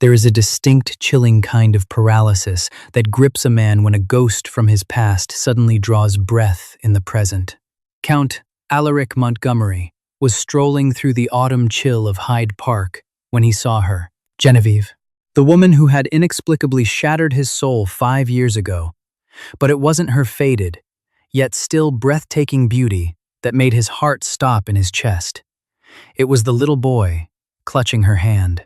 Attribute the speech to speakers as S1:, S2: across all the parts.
S1: There is a distinct chilling kind of paralysis that grips a man when a ghost from his past suddenly draws breath in the present. Count Alaric Montgomery was strolling through the autumn chill of Hyde Park when he saw her, Genevieve, the woman who had inexplicably shattered his soul 5 years ago. But it wasn't her faded, yet still breathtaking beauty that made his heart stop in his chest. It was the little boy, clutching her hand.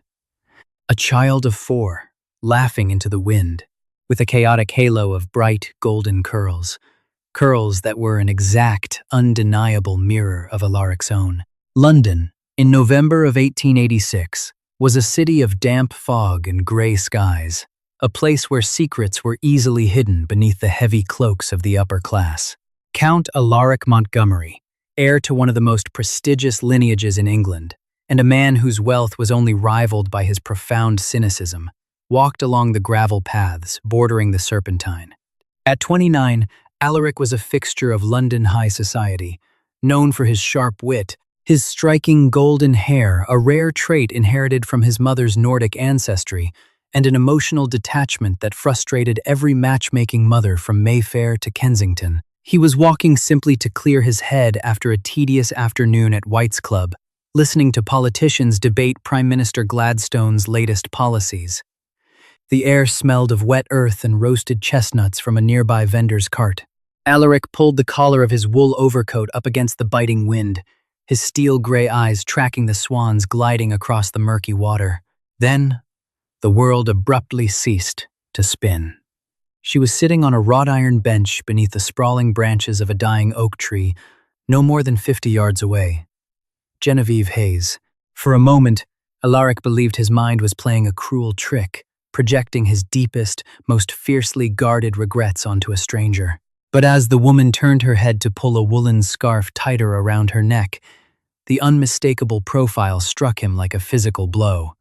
S1: A child of 4, laughing into the wind, with a chaotic halo of bright golden curls. Curls that were an exact, undeniable mirror of Alaric's own. London, in November of 1886, was a city of damp fog and gray skies, a place where secrets were easily hidden beneath the heavy cloaks of the upper class. Count Alaric Montgomery, heir to one of the most prestigious lineages in England, and a man whose wealth was only rivaled by his profound cynicism, walked along the gravel paths bordering the Serpentine. At 29, Alaric was a fixture of London high society, known for his sharp wit, his striking golden hair, a rare trait inherited from his mother's Nordic ancestry, and an emotional detachment that frustrated every matchmaking mother from Mayfair to Kensington. He was walking simply to clear his head after a tedious afternoon at White's Club, listening to politicians debate Prime Minister Gladstone's latest policies. The air smelled of wet earth and roasted chestnuts from a nearby vendor's cart. Alaric pulled the collar of his wool overcoat up against the biting wind, his steel-gray eyes tracking the swans gliding across the murky water. Then, the world abruptly ceased to spin. She was sitting on a wrought-iron bench beneath the sprawling branches of a dying oak tree, no more than 50 yards away. Genevieve Hayes. For a moment, Alaric believed his mind was playing a cruel trick, projecting his deepest, most fiercely guarded regrets onto a stranger. But as the woman turned her head to pull a woolen scarf tighter around her neck, the unmistakable profile struck him like a physical blow.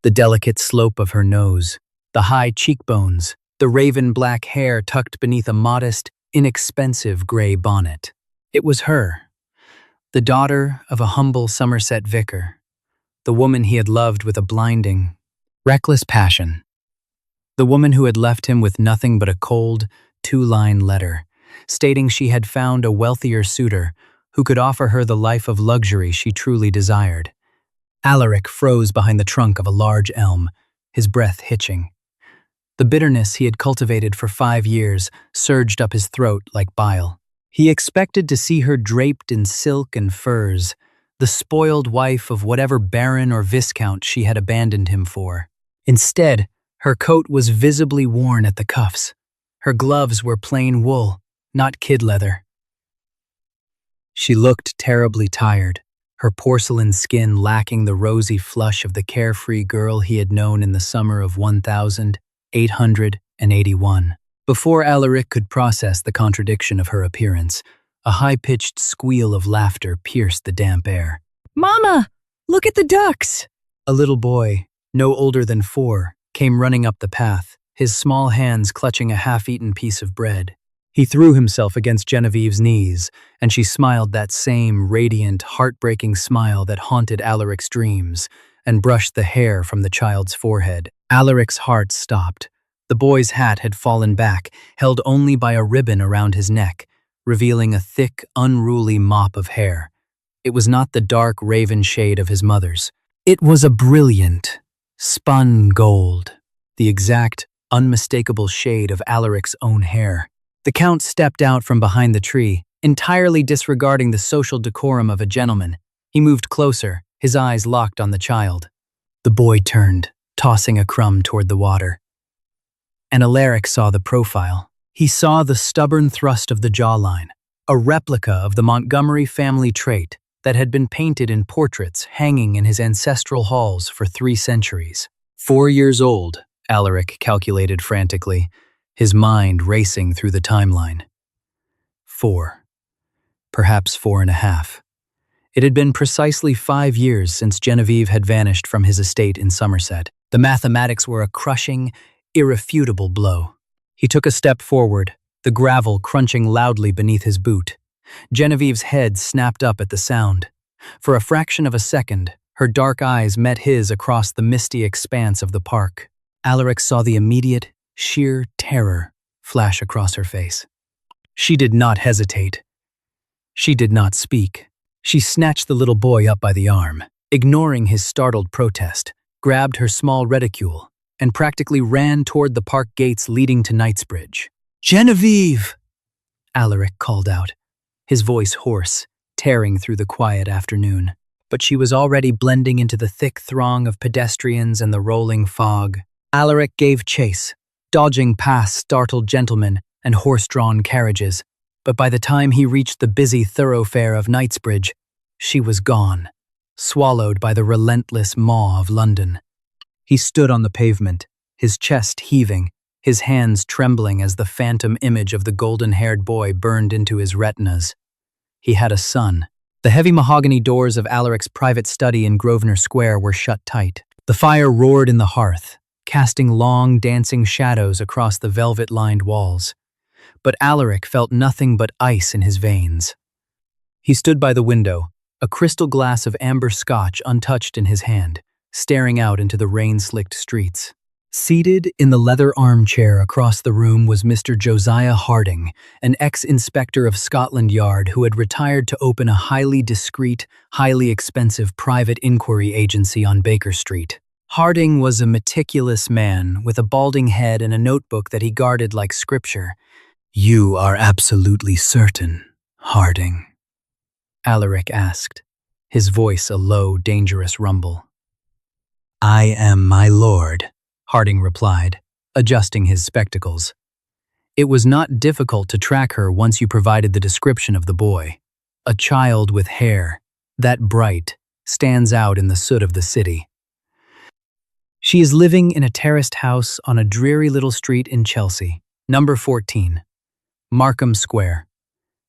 S1: The delicate slope of her nose, the high cheekbones, the raven-black hair tucked beneath a modest, inexpensive gray bonnet. It was her, the daughter of a humble Somerset vicar, the woman he had loved with a blinding, reckless passion, the woman who had left him with nothing but a cold, 2-line letter, stating she had found a wealthier suitor who could offer her the life of luxury she truly desired. Alaric froze behind the trunk of a large elm, his breath hitching. The bitterness he had cultivated for 5 years surged up his throat like bile. He expected to see her draped in silk and furs, the spoiled wife of whatever baron or viscount she had abandoned him for. Instead, her coat was visibly worn at the cuffs. Her gloves were plain wool, not kid leather. She looked terribly tired, her porcelain skin lacking the rosy flush of the carefree girl he had known in the summer of 1881. Before Alaric could process the contradiction of her appearance, a high-pitched squeal of laughter pierced the damp air.
S2: "Mama, look at the ducks!"
S1: A little boy, no older than 4, came running up the path, his small hands clutching a half-eaten piece of bread. He threw himself against Genevieve's knees, and she smiled that same radiant, heartbreaking smile that haunted Alaric's dreams, and brushed the hair from the child's forehead. Alaric's heart stopped. The boy's hat had fallen back, held only by a ribbon around his neck, revealing a thick, unruly mop of hair. It was not the dark raven shade of his mother's. It was a brilliant, spun gold, the exact, unmistakable shade of Alaric's own hair. The Count stepped out from behind the tree, entirely disregarding the social decorum of a gentleman. He moved closer, his eyes locked on the child. The boy turned, tossing a crumb toward the water. And Alaric saw the profile. He saw the stubborn thrust of the jawline, a replica of the Montgomery family trait that had been painted in portraits hanging in his ancestral halls for 3 centuries. 4 years old, Alaric calculated frantically, his mind racing through the timeline. 4. Perhaps 4.5. It had been precisely 5 years since Genevieve had vanished from his estate in Somerset. The mathematics were a crushing, irrefutable blow. He took a step forward, the gravel crunching loudly beneath his boot. Genevieve's head snapped up at the sound. For a fraction of a second, Her dark eyes met his across the misty expanse of the park. Alaric saw the immediate, sheer terror flash across her face. She did not hesitate. She did not speak. She snatched the little boy up by the arm, ignoring his startled protest, grabbed her small reticule, and practically ran toward the park gates leading to Knightsbridge. "Genevieve!" Alaric called out, his voice hoarse, tearing through the quiet afternoon. But she was already blending into the thick throng of pedestrians and the rolling fog. Alaric gave chase, dodging past startled gentlemen and horse-drawn carriages, but by the time he reached the busy thoroughfare of Knightsbridge, she was gone, swallowed by the relentless maw of London. He stood on the pavement, his chest heaving, his hands trembling as the phantom image of the golden-haired boy burned into his retinas. He had a son. The heavy mahogany doors of Alaric's private study in Grosvenor Square were shut tight. The fire roared in the hearth, casting long, dancing shadows across the velvet-lined walls. But Alaric felt nothing but ice in his veins. He stood by the window, a crystal glass of amber scotch untouched in his hand, staring out into the rain-slicked streets. Seated in the leather armchair across the room was Mr. Josiah Harding, an ex-inspector of Scotland Yard who had retired to open a highly discreet, highly expensive private inquiry agency on Baker Street. Harding was a meticulous man with a balding head and a notebook that he guarded like scripture. "You are absolutely certain, Harding?" Alaric asked, his voice a low, dangerous rumble. "I am, my lord," Harding replied, adjusting his spectacles. It was not difficult to track her once you provided the description of the boy. A child with hair, that bright, stands out in the soot of the city. She is living in a terraced house on a dreary little street in Chelsea, number 14, Markham Square.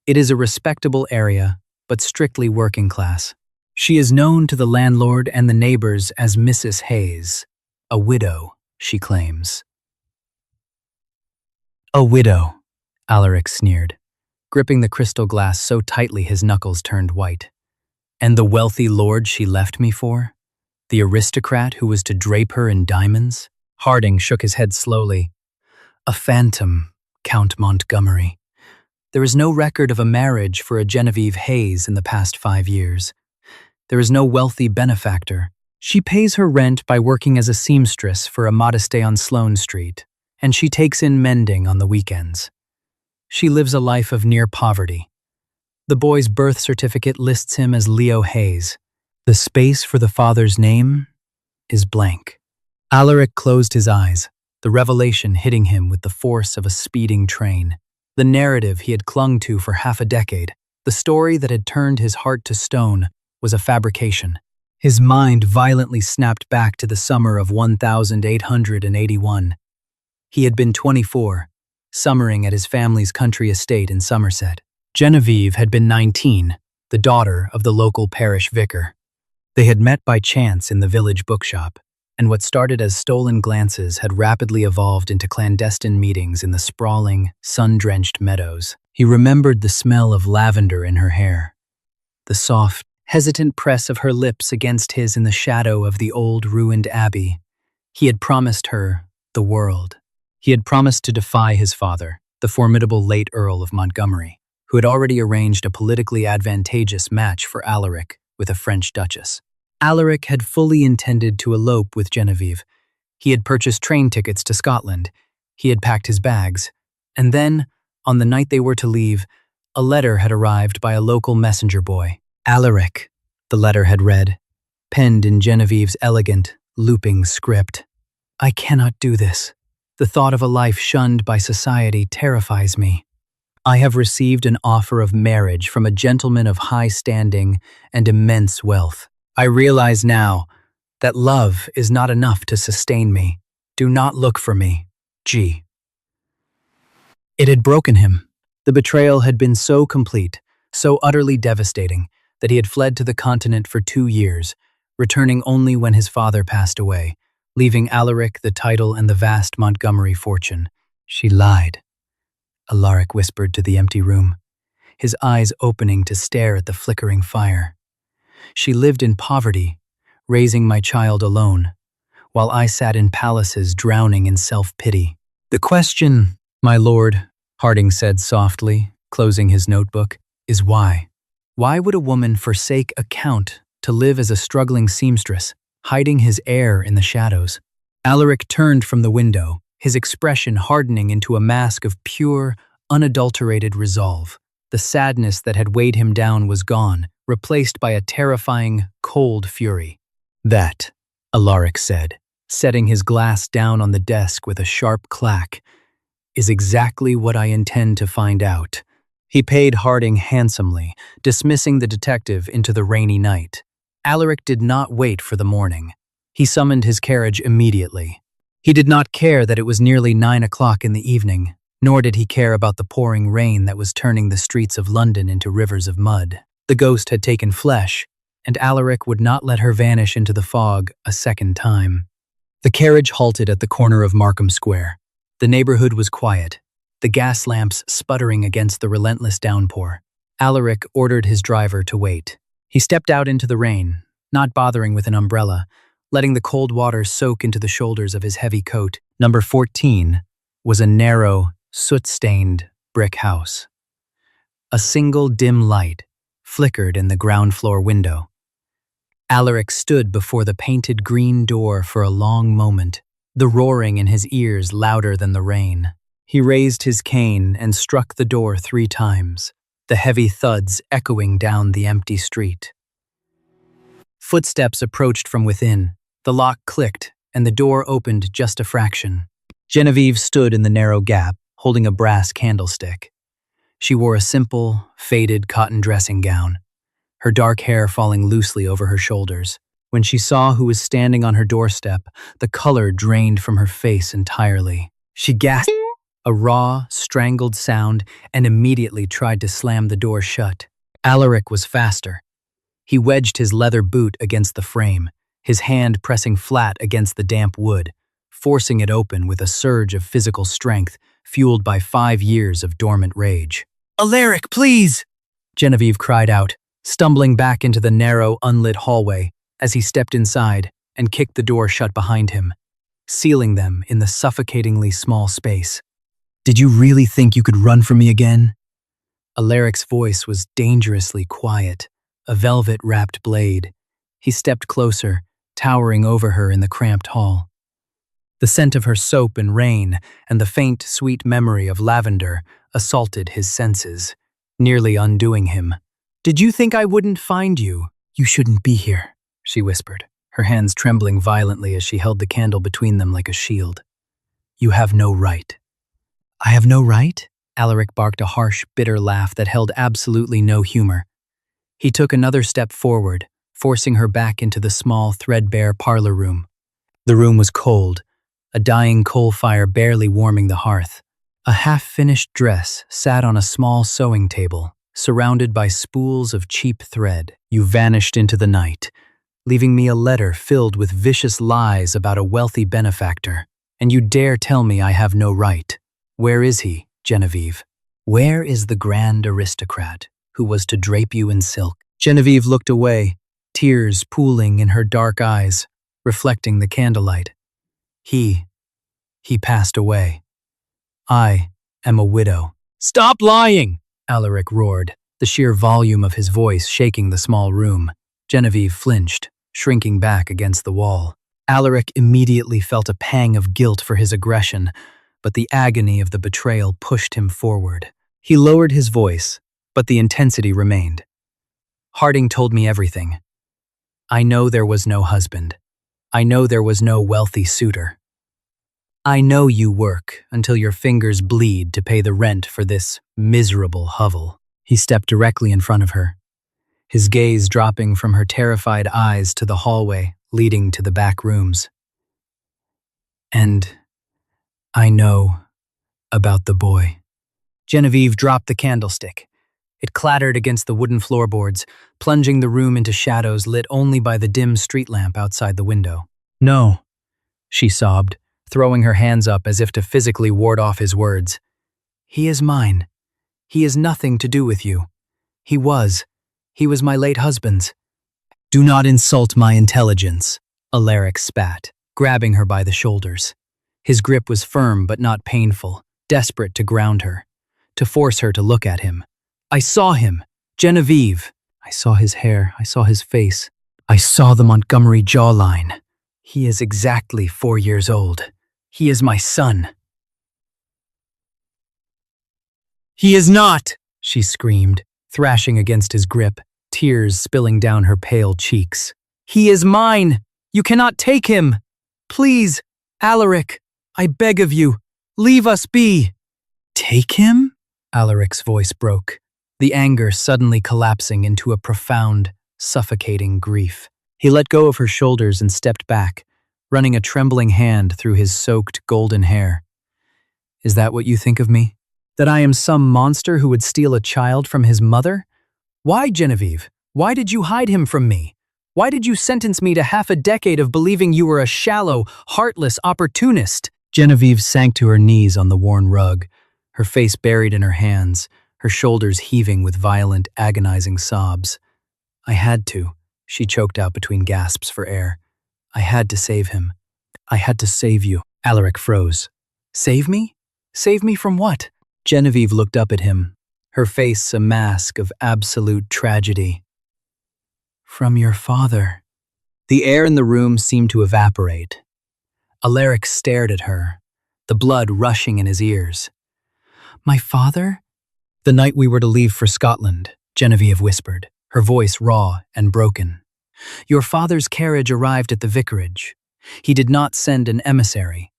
S1: It is a respectable area, but strictly working class. She is known to the landlord and the neighbors as Mrs. Hayes, a widow, she claims. "A widow," Alaric sneered, gripping the crystal glass so tightly his knuckles turned white. "And the wealthy lord she left me for? The aristocrat who was to drape her in diamonds?" Harding shook his head slowly. "A phantom, Count Montgomery. There is no record of a marriage for a Genevieve Hayes in the past 5 years. There is no wealthy benefactor. She pays her rent by working as a seamstress for a modiste on Sloane Street, and she takes in mending on the weekends. She lives a life of near poverty. The boy's birth certificate lists him as Leo Hayes. The space for the father's name is blank." Alaric closed his eyes, the revelation hitting him with the force of a speeding train. The narrative he had clung to for half a decade, the story that had turned his heart to stone, was a fabrication. His mind violently snapped back to the summer of 1881. He had been 24, summering at his family's country estate in Somerset. Genevieve had been 19, the daughter of the local parish vicar. They had met by chance in the village bookshop, and what started as stolen glances had rapidly evolved into clandestine meetings in the sprawling, sun-drenched meadows. He remembered the smell of lavender in her hair, the soft, hesitant press of her lips against his in the shadow of the old ruined abbey. He had promised her the world. He had promised to defy his father, the formidable late Earl of Montgomery, who had already arranged a politically advantageous match for Alaric with a French duchess. Alaric had fully intended to elope with Genevieve. He had purchased train tickets to Scotland. He had packed his bags. And then, on the night they were to leave, a letter had arrived by a local messenger boy. "Alaric," the letter had read, penned in Genevieve's elegant, looping script. "I cannot do this. The thought of a life shunned by society terrifies me. I have received an offer of marriage from a gentleman of high standing and immense wealth. I realize now that love is not enough to sustain me. Do not look for me. G." It had broken him. The betrayal had been so complete, so utterly devastating, that he had fled to the continent for 2 years, returning only when his father passed away, leaving Alaric the title and the vast Montgomery fortune. "She lied," Alaric whispered to the empty room, his eyes opening to stare at the flickering fire. "She lived in poverty, raising my child alone, while I sat in palaces drowning in self-pity. The question, my lord, Harding said softly, closing his notebook, is why? Why would a woman forsake a count to live as a struggling seamstress, hiding his heir in the shadows? Alaric turned from the window, his expression hardening into a mask of pure, unadulterated resolve. The sadness that had weighed him down was gone, replaced by a terrifying, cold fury. That, Alaric said, setting his glass down on the desk with a sharp clack, is exactly what I intend to find out. He paid Harding handsomely, dismissing the detective into the rainy night. Alaric did not wait for the morning. He summoned his carriage immediately. He did not care that it was nearly 9 o'clock in the evening, nor did he care about the pouring rain that was turning the streets of London into rivers of mud. The ghost had taken flesh, and Alaric would not let her vanish into the fog a second time. The carriage halted at the corner of Markham Square. The neighborhood was quiet, the gas lamps sputtering against the relentless downpour. Alaric ordered his driver to wait. He stepped out into the rain, not bothering with an umbrella, letting the cold water soak into the shoulders of his heavy coat. Number 14 was a narrow, soot-stained brick house. A single dim light flickered in the ground-floor window. Alaric stood before the painted green door for a long moment, the roaring in his ears louder than the rain. He raised his cane and struck the door 3 times, the heavy thuds echoing down the empty street. Footsteps approached from within, the lock clicked, and the door opened just a fraction. Genevieve stood in the narrow gap, holding a brass candlestick. She wore a simple, faded cotton dressing gown, her dark hair falling loosely over her shoulders. When she saw who was standing on her doorstep, the color drained from her face entirely. She gasped a raw, strangled sound and immediately tried to slam the door shut. Alaric was faster. He wedged his leather boot against the frame, his hand pressing flat against the damp wood, forcing it open with a surge of physical strength fueled by 5 years of dormant rage. "Alaric, please!" Genevieve cried out, stumbling back into the narrow, unlit hallway as he stepped inside and kicked the door shut behind him, sealing them in the suffocatingly small space. "Did you really think you could run from me again?" Alaric's voice was dangerously quiet, a velvet-wrapped blade. He stepped closer, towering over her in the cramped hall. The scent of her soap and rain and the faint, sweet memory of lavender assaulted his senses, nearly undoing him. "Did you think I wouldn't find you? You shouldn't be here," she whispered, her hands trembling violently as she held the candle between them like a shield. "You have no right." "I have no right?" Alaric barked a harsh, bitter laugh that held absolutely no humor. He took another step forward, forcing her back into the small, threadbare parlor room. The room was cold, a dying coal fire barely warming the hearth. A half-finished dress sat on a small sewing table, surrounded by spools of cheap thread. "You vanished into the night, leaving me a letter filled with vicious lies about a wealthy benefactor, and you dare tell me I have no right. Where is he, Genevieve? Where is the grand aristocrat who was to drape you in silk?" Genevieve looked away, tears pooling in her dark eyes, reflecting the candlelight. He passed away. I am a widow." "Stop lying!" Alaric roared, the sheer volume of his voice shaking the small room. Genevieve flinched, shrinking back against the wall. Alaric immediately felt a pang of guilt for his aggression, but the agony of the betrayal pushed him forward. He lowered his voice, but the intensity remained. "Harding told me everything. I know there was no husband. I know there was no wealthy suitor. I know you work until your fingers bleed to pay the rent for this miserable hovel." He stepped directly in front of her, his gaze dropping from her terrified eyes to the hallway leading to the back rooms. "And I know about the boy." Genevieve dropped the candlestick. It clattered against the wooden floorboards, plunging the room into shadows lit only by the dim street lamp outside the window. "No," she sobbed, throwing her hands up as if to physically ward off his words. "He is mine. He has nothing to do with you. He was my late husband's." Do not insult my intelligence, Alaric spat, grabbing her by the shoulders. His grip was firm but not painful, desperate to ground her, to force her to look at him. I saw him, Genevieve. I saw his hair, I saw his face. I saw the Montgomery jawline. He is exactly 4 years old. He is my son. He is not, she screamed, thrashing against his grip, tears spilling down her pale cheeks. He is mine! You cannot take him! Please, Alaric, I beg of you, leave us be! Take him? Alaric's voice broke, the anger suddenly collapsing into a profound, suffocating grief. He let go of her shoulders and stepped back, running a trembling hand through his soaked golden hair. Is that what you think of me? That I am some monster who would steal a child from his mother? Why, Genevieve? Why did you hide him from me? Why did you sentence me to half a decade of believing you were a shallow, heartless opportunist? Genevieve sank to her knees on the worn rug, her face buried in her hands, her shoulders heaving with violent, agonizing sobs. I had to, she choked out between gasps for air. I had to save him. I had to save you. Alaric froze. Save me? Save me from what? Genevieve looked up at him, her face a mask of absolute tragedy. From your father. The air in the room seemed to evaporate. Alaric stared at her, the blood rushing in his ears. My father? The night we were to leave for Scotland, Genevieve whispered, her voice raw and broken. Your father's carriage arrived at the vicarage. He did not send an emissary.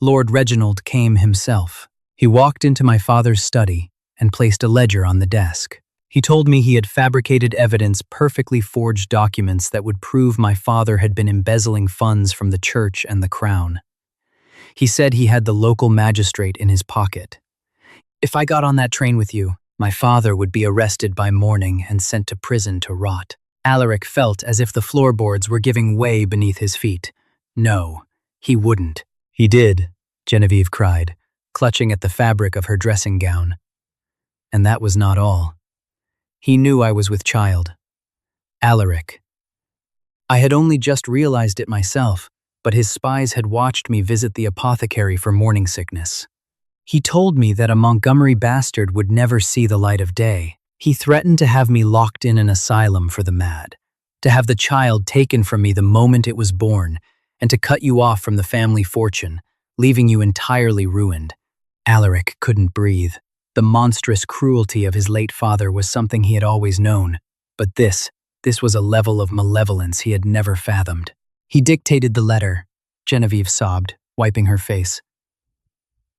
S1: Lord Reginald came himself. He walked into my father's study and placed a ledger on the desk. He told me he had fabricated evidence, perfectly forged documents that would prove my father had been embezzling funds from the church and the crown. He said he had the local magistrate in his pocket. If I got on that train with you, my father would be arrested by morning and sent to prison to rot. Alaric felt as if the floorboards were giving way beneath his feet. No, he wouldn't. He did, Genevieve cried, clutching at the fabric of her dressing gown. And that was not all. He knew I was with child. Alaric. I had only just realized it myself, but his spies had watched me visit the apothecary for morning sickness. He told me that a Montgomery bastard would never see the light of day. He threatened to have me locked in an asylum for the mad, to have the child taken from me the moment it was born, and to cut you off from the family fortune, leaving you entirely ruined. Alaric couldn't breathe. The monstrous cruelty of his late father was something he had always known, but this was a level of malevolence he had never fathomed. He dictated the letter, Genevieve sobbed, wiping her face.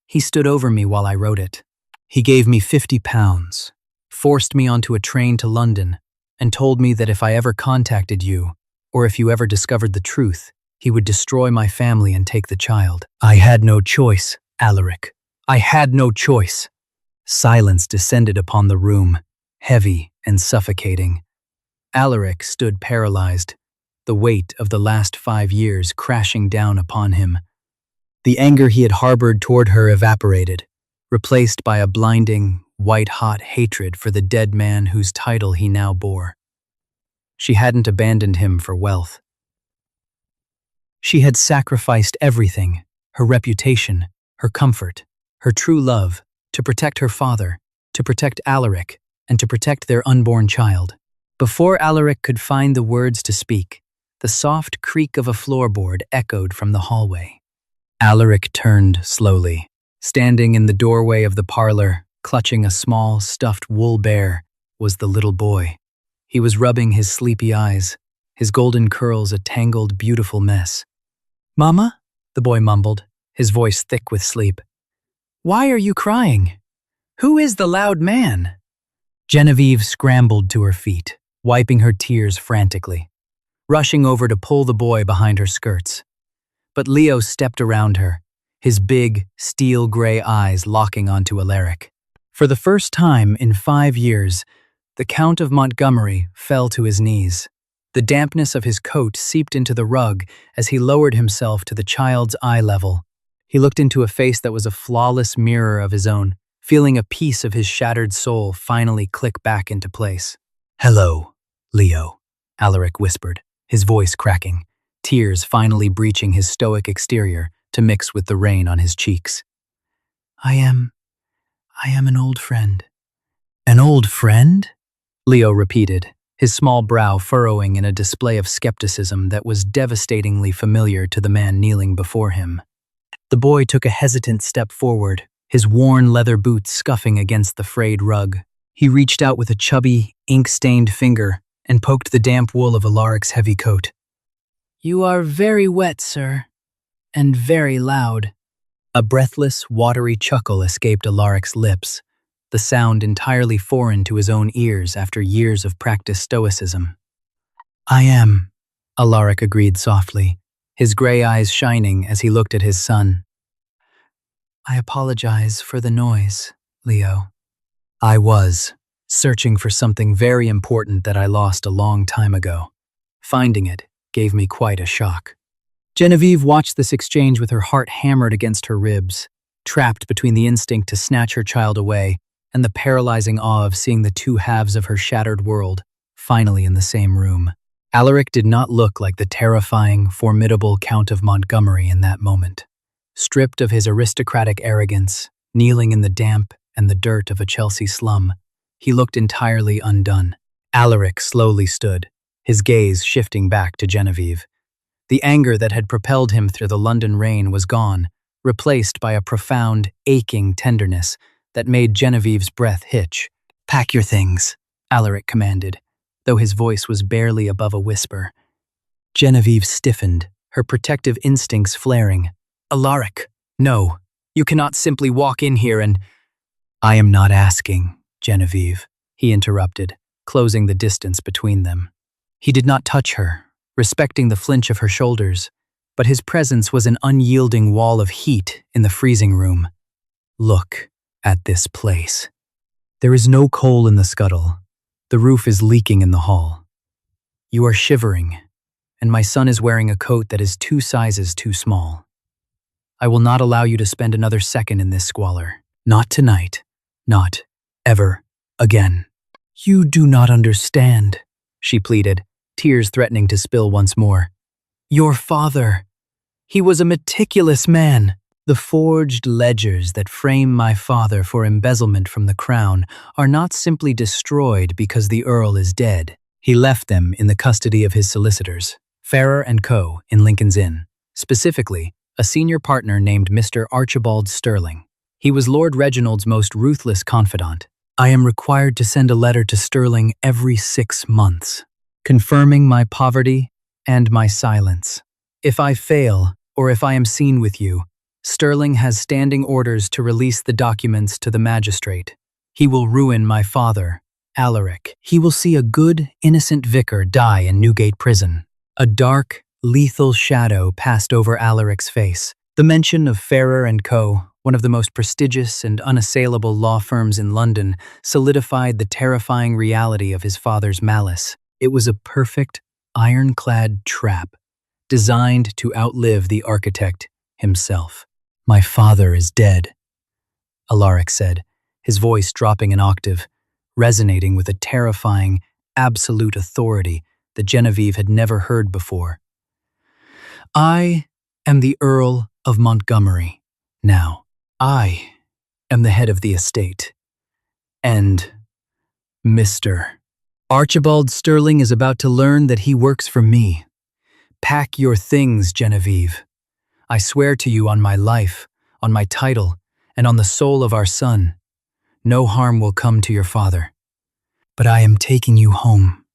S1: He stood over me while I wrote it. He gave me £50, forced me onto a train to London, and told me that if I ever contacted you, or if you ever discovered the truth, he would destroy my family and take the child. I had no choice, Alaric. I had no choice. Silence descended upon the room, heavy and suffocating. Alaric stood paralyzed, the weight of the last 5 years crashing down upon him. The anger he had harbored toward her evaporated, replaced by a blinding, white-hot hatred for the dead man whose title he now bore. She hadn't abandoned him for wealth. She had sacrificed everything, her reputation, her comfort, her true love, to protect her father, to protect Alaric, and to protect their unborn child. Before Alaric could find the words to speak, the soft creak of a floorboard echoed from the hallway. Alaric turned slowly. Standing in the doorway of the parlor, clutching a small, stuffed wool bear, was the little boy. He was rubbing his sleepy eyes, his golden curls a tangled, beautiful mess. "Mama?" the boy mumbled, his voice thick with sleep. "Why are you crying? Who is the loud man?" Genevieve scrambled to her feet, wiping her tears frantically, rushing over to pull the boy behind her skirts. But Leo stepped around her, his big, steel-gray eyes locking onto Alaric. For the first time in 5 years, the Count of Montgomery fell to his knees. The dampness of his coat seeped into the rug as he lowered himself to the child's eye level. He looked into a face that was a flawless mirror of his own, feeling a piece of his shattered soul finally click back into place. "Hello, Leo," Alaric whispered, his voice cracking, tears finally breaching his stoic exterior to mix with the rain on his cheeks. I am an old friend. An old friend? Leo repeated, his small brow furrowing in a display of skepticism that was devastatingly familiar to the man kneeling before him. The boy took a hesitant step forward, his worn leather boots scuffing against the frayed rug. He reached out with a chubby, ink-stained finger and poked the damp wool of Alaric's heavy coat. You are very wet, sir, and very loud. A breathless, watery chuckle escaped Alaric's lips, the sound entirely foreign to his own ears after years of practiced stoicism. I am, Alaric agreed softly, his gray eyes shining as he looked at his son. I apologize for the noise, Leo. I was searching for something very important that I lost a long time ago. Finding it gave me quite a shock. Genevieve watched this exchange with her heart hammered against her ribs, trapped between the instinct to snatch her child away and the paralyzing awe of seeing the two halves of her shattered world finally in the same room. Alaric did not look like the terrifying, formidable Count of Montgomery in that moment. Stripped of his aristocratic arrogance, kneeling in the damp and the dirt of a Chelsea slum, he looked entirely undone. Alaric slowly stood, his gaze shifting back to Genevieve. The anger that had propelled him through the London rain was gone, replaced by a profound, aching tenderness that made Genevieve's breath hitch. Pack your things, Alaric commanded, though his voice was barely above a whisper. Genevieve stiffened, her protective instincts flaring. Alaric, no, you cannot simply walk in here and— I am not asking, Genevieve, he interrupted, closing the distance between them. He did not touch her, respecting the flinch of her shoulders, but his presence was an unyielding wall of heat in the freezing room. Look at this place. There is no coal in the scuttle. The roof is leaking in the hall. You are shivering, and my son is wearing a coat that is 2 sizes too small. I will not allow you to spend another second in this squalor. Not tonight. Not ever again. You do not understand, she pleaded, tears threatening to spill once more. Your father. He was a meticulous man. The forged ledgers that frame my father for embezzlement from the crown are not simply destroyed because the Earl is dead. He left them in the custody of his solicitors, Farrer & Co. in Lincoln's Inn, specifically a senior partner named Mr. Archibald Sterling. He was Lord Reginald's most ruthless confidant. I am required to send a letter to Sterling every 6 months, confirming my poverty and my silence. If I fail, or if I am seen with you, Sterling has standing orders to release the documents to the magistrate. He will ruin my father, Alaric. He will see a good, innocent vicar die in Newgate Prison. A dark, lethal shadow passed over Alaric's face. The mention of Farrer & Co., one of the most prestigious and unassailable law firms in London, solidified the terrifying reality of his father's malice. It was a perfect, ironclad trap, designed to outlive the architect himself. My father is dead, Alaric said, his voice dropping an octave, resonating with a terrifying, absolute authority that Genevieve had never heard before. I am the Earl of Montgomery now. I am the head of the estate. And Mr. Archibald Sterling is about to learn that he works for me. Pack your things, Genevieve. I swear to you on my life, on my title, and on the soul of our son, no harm will come to your father. But I am taking you home.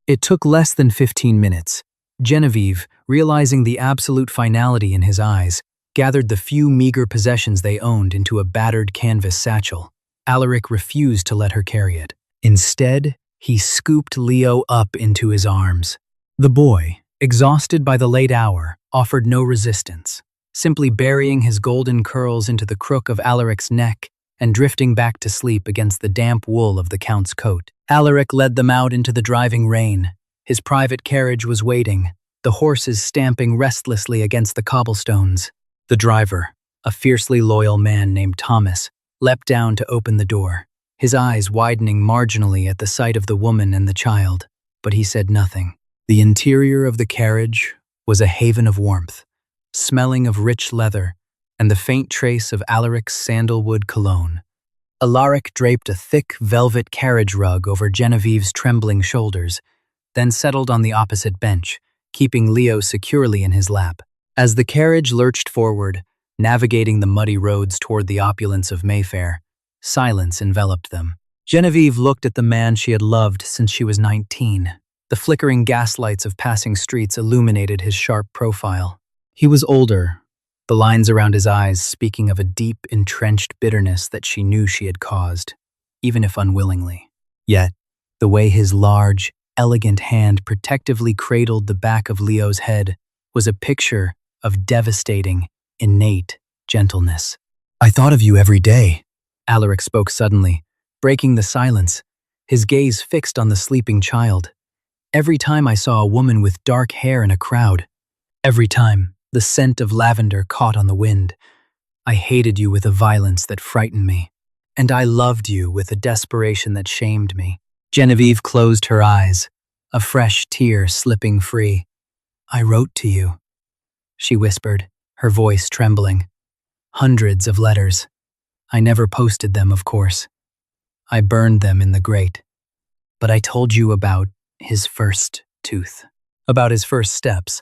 S1: It took less than 15 minutes. Genevieve, realizing the absolute finality in his eyes, gathered the few meager possessions they owned into a battered canvas satchel. Alaric refused to let her carry it. Instead, he scooped Leo up into his arms. The boy, exhausted by the late hour, offered no resistance, simply burying his golden curls into the crook of Alaric's neck and drifting back to sleep against the damp wool of the Count's coat. Alaric led them out into the driving rain. His private carriage was waiting, the horses stamping restlessly against the cobblestones. The driver, a fiercely loyal man named Thomas, leapt down to open the door, his eyes widening marginally at the sight of the woman and the child. but he said nothing. The interior of the carriage was a haven of warmth, smelling of rich leather and the faint trace of Alaric's sandalwood cologne. Alaric draped a thick velvet carriage rug over Genevieve's trembling shoulders, then settled on the opposite bench, keeping Leo securely in his lap. As the carriage lurched forward, navigating the muddy roads toward the opulence of Mayfair, silence enveloped them. Genevieve looked at the man she had loved since she was 19. The flickering gaslights of passing streets illuminated his sharp profile. He was older, the lines around his eyes speaking of a deep, entrenched bitterness that she knew she had caused, even if unwillingly. Yet, the way his large, elegant hand protectively cradled the back of Leo's head was a picture of devastating, innate gentleness. "I thought of you every day," Alaric spoke suddenly, breaking the silence, his gaze fixed on the sleeping child. "Every time I saw a woman with dark hair in a crowd, every time the scent of lavender caught on the wind, I hated you with a violence that frightened me, and I loved you with a desperation that shamed me." Genevieve closed her eyes, a fresh tear slipping free. "I wrote to you," she whispered, her voice trembling. "Hundreds of letters. I never posted them, of course. I burned them in the grate. But I told you about his first tooth, about his first steps.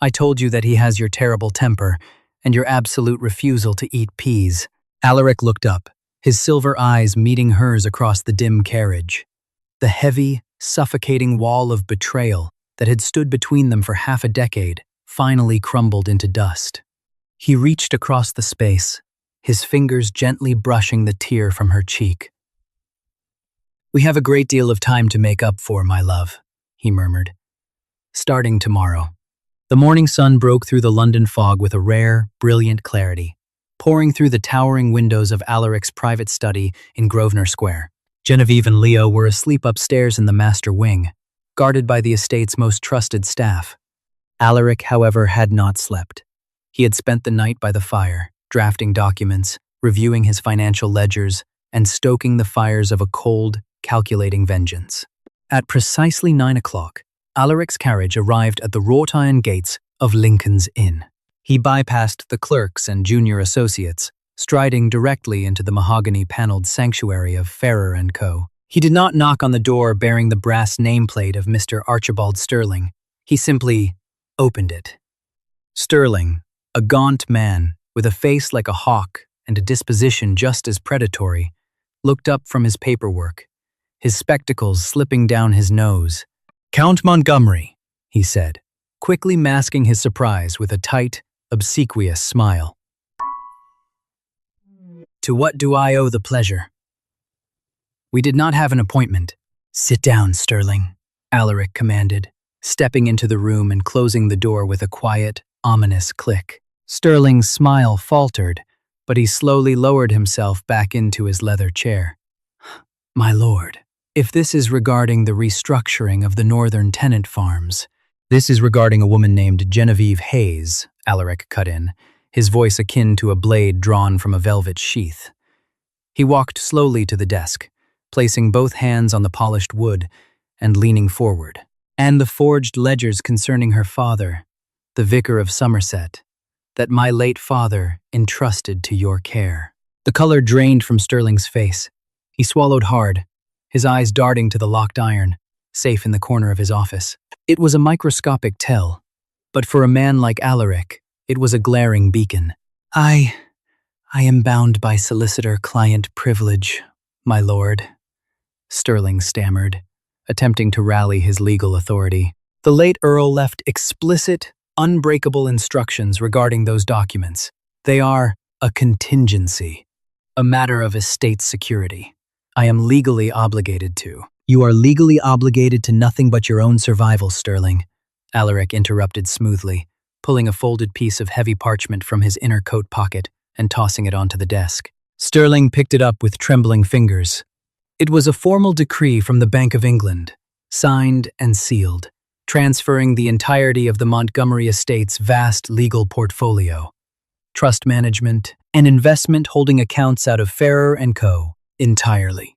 S1: I told you that he has your terrible temper and your absolute refusal to eat peas." Alaric looked up, his silver eyes meeting hers across the dim carriage. The heavy, suffocating wall of betrayal that had stood between them for half a decade finally crumbled into dust. He reached across the space, his fingers gently brushing the tear from her cheek. "We have a great deal of time to make up for, my love," he murmured. "Starting tomorrow." The morning sun broke through the London fog with a rare, brilliant clarity, pouring through the towering windows of Alaric's private study in Grosvenor Square. Genevieve and Leo were asleep upstairs in the master wing, guarded by the estate's most trusted staff. Alaric, however, had not slept. He had spent the night by the fire, drafting documents, reviewing his financial ledgers, and stoking the fires of a cold, calculating vengeance. At precisely 9 o'clock, Alaric's carriage arrived at the wrought iron gates of Lincoln's Inn. He bypassed the clerks and junior associates, striding directly into the mahogany-paneled sanctuary of Ferrer & Co. He did not knock on the door bearing the brass nameplate of Mr. Archibald Sterling. He simply opened it. Sterling, a gaunt man with a face like a hawk and a disposition just as predatory, looked up from his paperwork, his spectacles slipping down his nose. "Count Montgomery," he said, quickly masking his surprise with a tight, obsequious smile. "To what do I owe the pleasure?" "We did not have an appointment." "Sit down, Sterling," Alaric commanded, stepping into the room and closing the door with a quiet, ominous click. Sterling's smile faltered, but he slowly lowered himself back into his leather chair. "My lord, if this is regarding the restructuring of the northern tenant farms—" "This is regarding a woman named Genevieve Hayes," Alaric cut in, his voice akin to a blade drawn from a velvet sheath. He walked slowly to the desk, placing both hands on the polished wood and leaning forward. "And the forged ledgers concerning her father, the Vicar of Somerset, that my late father entrusted to your care." The color drained from Sterling's face. He swallowed hard, his eyes darting to the locked iron, safe in the corner of his office. It was a microscopic tell, but for a man like Alaric, it was a glaring beacon. I am bound by solicitor-client privilege, my lord," Sterling stammered, attempting to rally his legal authority. The late Earl left explicit, unbreakable instructions regarding those documents. "They are a contingency, a matter of estate security. I am legally obligated to." "You are legally obligated to nothing but your own survival, Sterling," Alaric interrupted smoothly, pulling a folded piece of heavy parchment from his inner coat pocket and tossing it onto the desk. Sterling picked it up with trembling fingers. It was a formal decree from the Bank of England, signed and sealed, transferring the entirety of the Montgomery estate's vast legal portfolio, trust management, and investment holding accounts out of Ferrer & Co. entirely.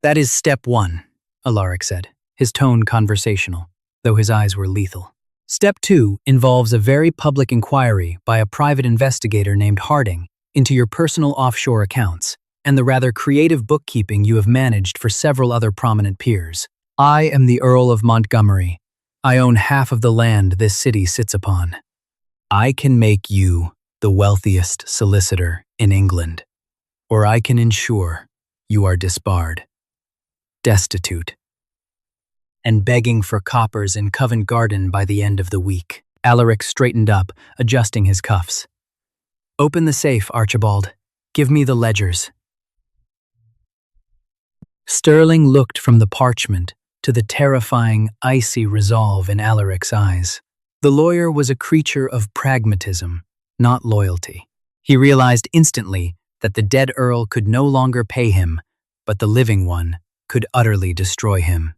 S1: "That is step one," Alaric said, his tone conversational, though his eyes were lethal. Step 2 involves a very public inquiry by a private investigator named Harding into your personal offshore accounts and the rather creative bookkeeping you have managed for several other prominent peers. I am the Earl of Montgomery. I own half of the land this city sits upon. I can make you the wealthiest solicitor in England, or I can ensure you are disbarred, destitute, and begging for coppers in Covent Garden by the end of the week. Alaric straightened up, adjusting his cuffs. Open the safe, Archibald. Give me the ledgers. Sterling looked from the parchment to the terrifying, icy resolve in Alaric's eyes. The lawyer was a creature of pragmatism, not loyalty. He realized instantly that the dead Earl could no longer pay him, but the living one could utterly destroy him.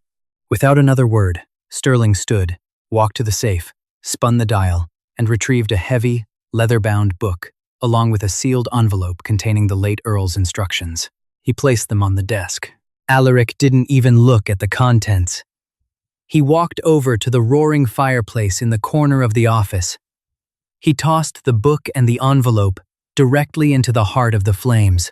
S1: Without another word, Sterling stood, walked to the safe, spun the dial, and retrieved a heavy, leather-bound book, along with a sealed envelope containing the late Earl's instructions. He placed them on the desk. Alaric didn't even look at the contents. He walked over to the roaring fireplace in the corner of the office. He tossed the book and the envelope directly into the heart of the flames.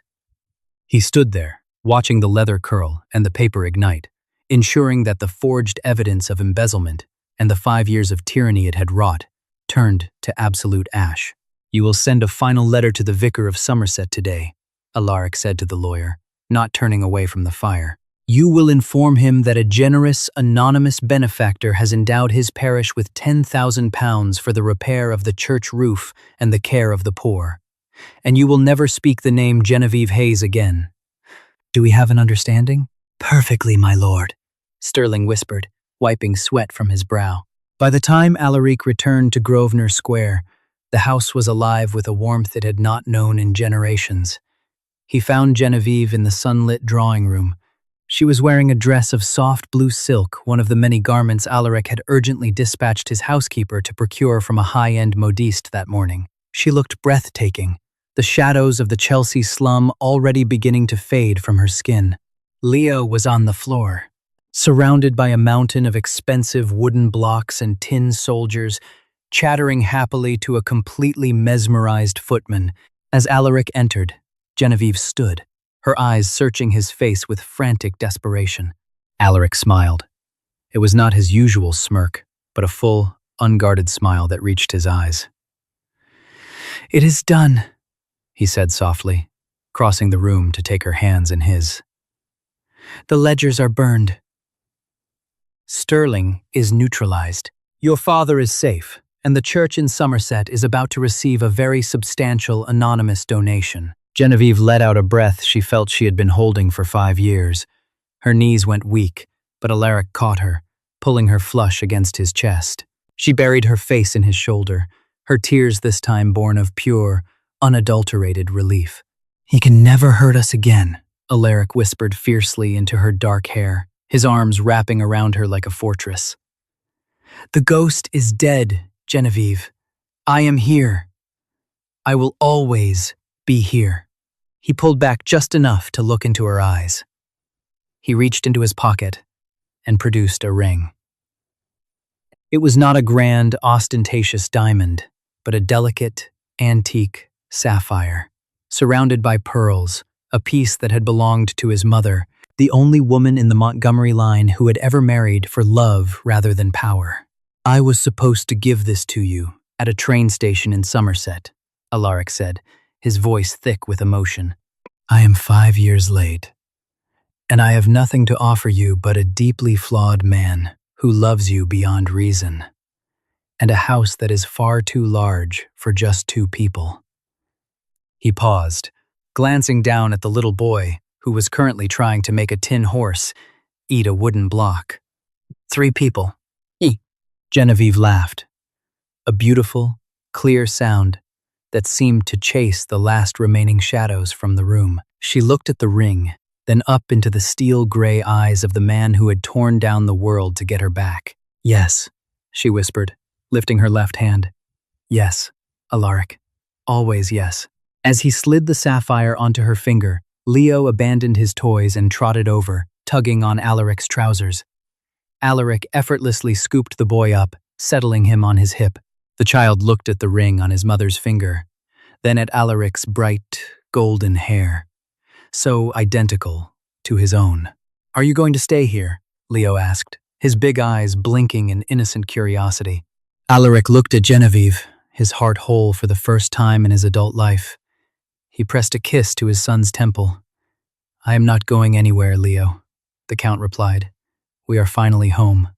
S1: He stood there, watching the leather curl and the paper ignite, ensuring that the forged evidence of embezzlement and the 5 years of tyranny it had wrought turned to absolute ash. You will send a final letter to the Vicar of Somerset today, Alaric said to the lawyer, not turning away from the fire. You will inform him that a generous, anonymous benefactor has endowed his parish with £10,000 for the repair of the church roof and the care of the poor. And you will never speak the name Genevieve Hayes again. Do we have an understanding? Perfectly, my lord, Sterling whispered, wiping sweat from his brow. By the time Alaric returned to Grosvenor Square, the house was alive with a warmth it had not known in generations. He found Genevieve in the sunlit drawing room. She was wearing a dress of soft blue silk, one of the many garments Alaric had urgently dispatched his housekeeper to procure from a high-end modiste that morning. She looked breathtaking, the shadows of the Chelsea slum already beginning to fade from her skin. Leo was on the floor, surrounded by a mountain of expensive wooden blocks and tin soldiers, chattering happily to a completely mesmerized footman. As Alaric entered, Genevieve stood, her eyes searching his face with frantic desperation. Alaric smiled. It was not his usual smirk, but a full, unguarded smile that reached his eyes. "It is done," he said softly, crossing the room to take her hands in his. "The ledgers are burned. Sterling is neutralized. Your father is safe, and the church in Somerset is about to receive a very substantial anonymous donation." Genevieve let out a breath she felt she had been holding for 5 years. Her knees went weak, but Alaric caught her, pulling her flush against his chest. She buried her face in his shoulder, her tears this time born of pure, unadulterated relief. "He can never hurt us again," Alaric whispered fiercely into her dark hair, his arms wrapping around her like a fortress. "The ghost is dead, Genevieve. I am here. I will always be here." He pulled back just enough to look into her eyes. He reached into his pocket and produced a ring. It was not a grand, ostentatious diamond, but a delicate, antique sapphire, surrounded by pearls, a piece that had belonged to his mother, the only woman in the Montgomery line who had ever married for love rather than power. "I was supposed to give this to you at a train station in Somerset," Alaric said, his voice thick with emotion. "I am 5 years late, and I have nothing to offer you but a deeply flawed man who loves you beyond reason, and a house that is far too large for just 2 people." He paused, glancing down at the little boy who was currently trying to make a tin horse eat a wooden block. 3 people. Genevieve laughed, a beautiful, clear sound that seemed to chase the last remaining shadows from the room. She looked at the ring, then up into the steel-gray eyes of the man who had torn down the world to get her back. "Yes," she whispered, lifting her left hand. "Yes, Alaric. Always yes." As he slid the sapphire onto her finger, Leo abandoned his toys and trotted over, tugging on Alaric's trousers. Alaric effortlessly scooped the boy up, settling him on his hip. The child looked at the ring on his mother's finger, then at Alaric's bright, golden hair, so identical to his own. "Are you going to stay here?" Leo asked, his big eyes blinking in innocent curiosity. Alaric looked at Genevieve, his heart whole for the first time in his adult life. He pressed a kiss to his son's temple. "I am not going anywhere, Leo," the Count replied. "We are finally home."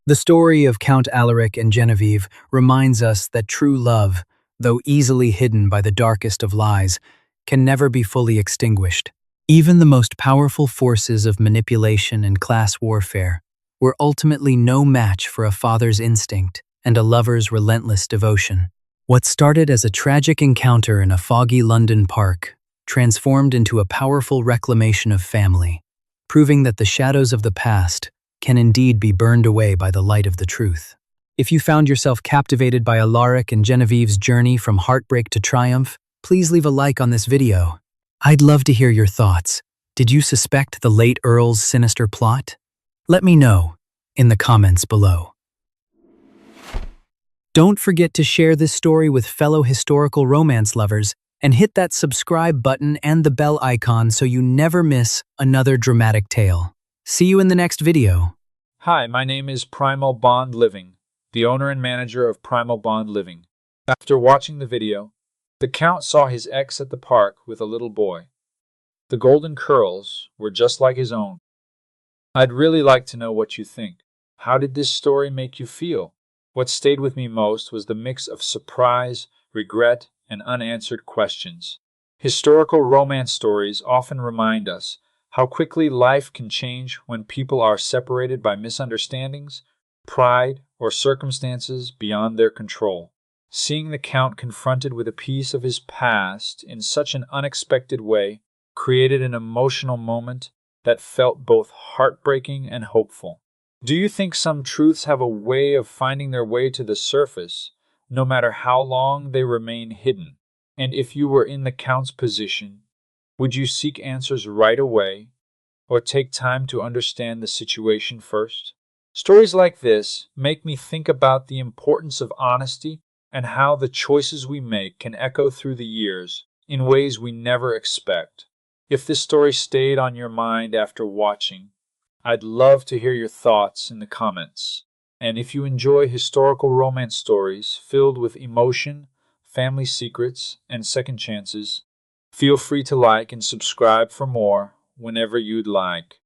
S1: The story of Count Alaric and Genevieve reminds us that true love, though easily hidden by the darkest of lies, can never be fully extinguished. Even the most powerful forces of manipulation and class warfare were ultimately no match for a father's instinct and a lover's relentless devotion. What started as a tragic encounter in a foggy London park transformed into a powerful reclamation of family, proving that the shadows of the past can indeed be burned away by the light of the truth. If you found yourself captivated by Alaric and Genevieve's journey from heartbreak to triumph, please leave a like on this video. I'd love to hear your thoughts. Did you suspect the late Earl's sinister plot? Let me know in the comments below. Don't forget to share this story with fellow historical romance lovers and hit that subscribe button and the bell icon so you never miss another dramatic tale. See you in the next video.
S3: Hi, my name is Primal Bond Living, the owner and manager of Primal Bond Living. After watching the video, the Count saw his ex at the park with a little boy. The golden curls were just like his own. I'd really like to know what you think. How did this story make you feel? What stayed with me most was the mix of surprise, regret, and unanswered questions. Historical romance stories often remind us how quickly life can change when people are separated by misunderstandings, pride, or circumstances beyond their control. Seeing the Count confronted with a piece of his past in such an unexpected way created an emotional moment that felt both heartbreaking and hopeful. Do you think some truths have a way of finding their way to the surface, no matter how long they remain hidden? And if you were in the Count's position, would you seek answers right away, or take time to understand the situation first? Stories like this make me think about the importance of honesty and how the choices we make can echo through the years in ways we never expect. If this story stayed on your mind after watching, I'd love to hear your thoughts in the comments. And if you enjoy historical romance stories filled with emotion, family secrets, and second chances, feel free to like and subscribe for more whenever you'd like.